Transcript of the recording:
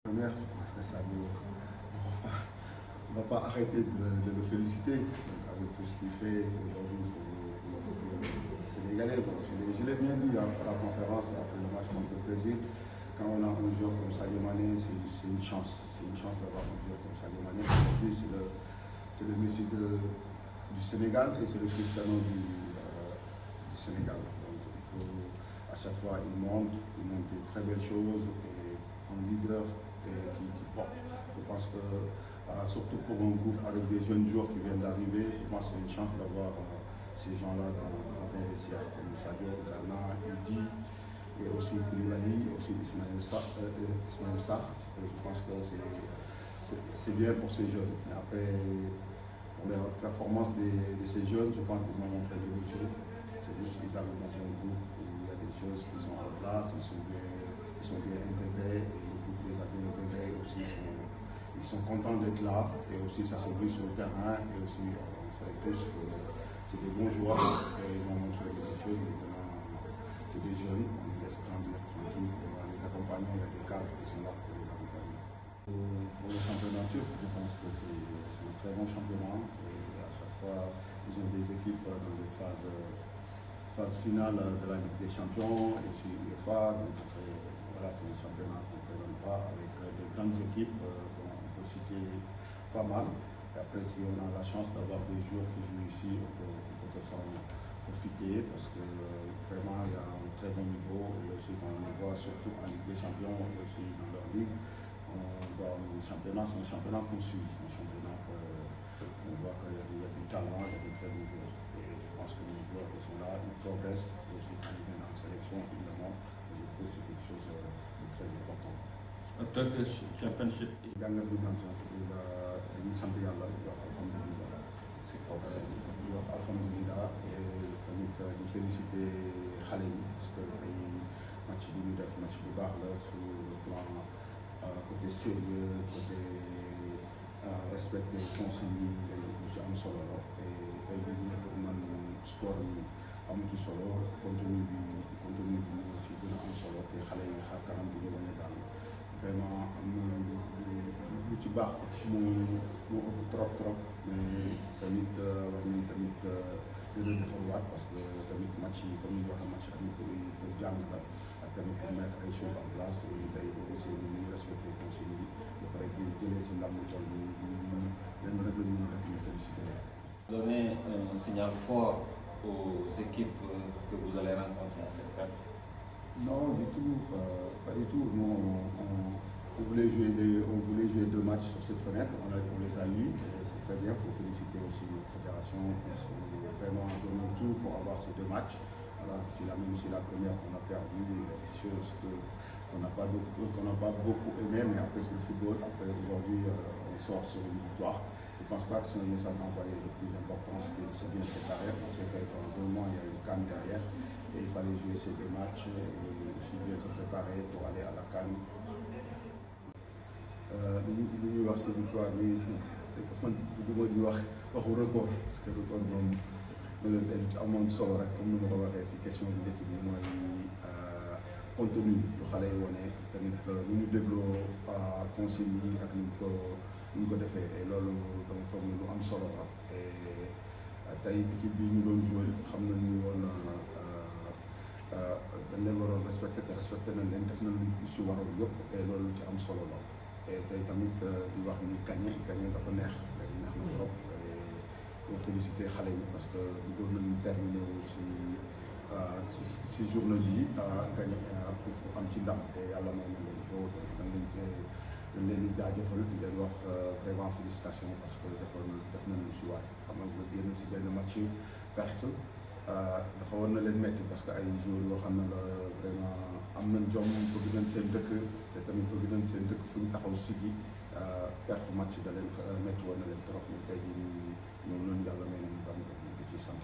Première, parce que ça on va pas arrêter de le féliciter avec tout ce qu'il fait aujourd'hui pour les Sénégalais. Bon, je l'ai bien dit à la conférence après le match contre le Brésil. Quand on a un joueur comme Sadio Mané, c'est une chance. C'est une chance d'avoir un joueur comme Sadio Mané. Aujourd'hui, c'est le Messi du Sénégal et c'est le Cristiano du Sénégal. Donc, il faut, à chaque fois, il montre de très belles choses et un leader qui porte. Je pense que, surtout pour un groupe avec des jeunes joueurs qui viennent d'arriver, je pense que c'est une chance d'avoir ces gens-là dans un vestiaire comme Sadio, Ghana, Idi, et aussi Koulibaly, et aussi Ismaël Sarr. Je pense que c'est bien pour ces jeunes. Mais après, pour la performance de ces jeunes, je pense qu'ils ont montré de bonnes choses. C'est juste qu'ils arrivent dans un groupe où il y a des choses qui sont en place, ils sont bien intégrés, et le groupe les a bien intégrés aussi. Ils sont contents d'être là, et aussi ça s'est vu sur le terrain, et aussi on sait tous que c'est des bons joueurs, et ils ont montré des choses. Maintenant, c'est des jeunes, on les laisse grandir tranquille, on va les accompagner, il y a des cadres qui sont là pour les accompagner. Pour le championnat turc, je pense que c'est un très bon championnat, et à chaque fois, ils ont des équipes dans des phases finales de la Ligue des Champions, et sur UEFA, donc voilà, c'est un championnat qu'on ne présente pas, avec de grandes équipes, on peut citer pas mal. Et après, si on a la chance d'avoir des joueurs qui jouent ici, on peut que s'en profiter parce que vraiment il y a un très bon niveau. Et aussi quand on les voit surtout en Ligue des Champions et aussi dans leur ligue, on voit le championnat, c'est un championnat qu'on suit, c'est un championnat qu'on voit qu'il y a du talent, il y a des très bons joueurs. Et je pense que les joueurs qui sont là, ils progressent. Et aussi quand ils viennent en sélection, ils le montrent. Et je trouve que c'est quelque chose de très important. Turkish Championship. jàngat bi ñu am dañuy sant yàlla di wax alhamdulilah di wax alhamdulilah et tamit di féliciter xale yi parce que tey match bi ñu def match bu baax la sur le plan côté sérieux côté respecter consignes yi lu ci am solo la et tey bi ñu nekk man sport yi amu ci solo contenu bi moo ci gën a am solo te xale yi xar kanam bi ñu bañ a daal vraiment am na lu ci baax moo ëpp trop mais tamit war nañ tamit gën a defarwaat parce que tamit match yi comme ni ñu waxee match tamit pour jàng la ak tamit pour mettre ay choses en place te tey boo gisee ni ñuy respecté consigne yi ba pare di jëlee si ndam mu toll nii lenn rek la ñu mën a def ñu félicité leen. Donner un signal fort aux équipes que vous allez rencontrer à cette CAN. Non, du tout, pas du tout. Nous, on voulait jouer deux matchs sur cette fenêtre, on les a eus, c'est très bien, il faut féliciter aussi notre fédération, ils ont vraiment donné tout pour avoir ces deux matchs. Voilà, même si la première on a perdu, des choses qu'on n'a pas beaucoup aimé, mais après c'est le football, après aujourd'hui on sort sur une victoire. Je ne pense pas que c'est un message envoyé le plus important, c'est de se bien préparer, on sait que dans un mois il y a une CAN derrière. Et il fallait jouer ces deux matchs et aussi bien se préparer pour aller à la CAN. Li ñuy wax si victoire bi c'est que man bëgguma di wax waxu record parce que record moom lu amoon solo rek comme ni ma ko waxee si question bi njëkk bi mooy contenu lu xale yi wane tamit lu ñu dégloo consigne yi ak ni ñu ko defee et loolu dama foog ni lu am solo la et tey équipe bi ñu doon joué xam nañ ni woon dañ leen waroon respecté te respecté nañ leen def nañ lu ci waroon yëpp et loolu lu ci am solo la et tey tamit di wax ni gagné dafa neex na trop et pour féliciter xale yi parce que bëggoon nañu terminé wu si journée bi gagné pour am ci ndam te yàlla may na leen ko dañ leen di jaajëfal di leen wax vraiment félicitation parce que def nañ lu si waay xam nga nga génn si benn match perte dafa war na leen metti parce que ay joueurs yoo xam ne la vraiment am nañ jom bëgg nañ seen dëkk te tamit bëgg nañ seen dëkk fu ñu taxaw sigi perte match da leen metti war na leen trop mais tey jii ñoom lañu yàlla may nañu dam ko ci sant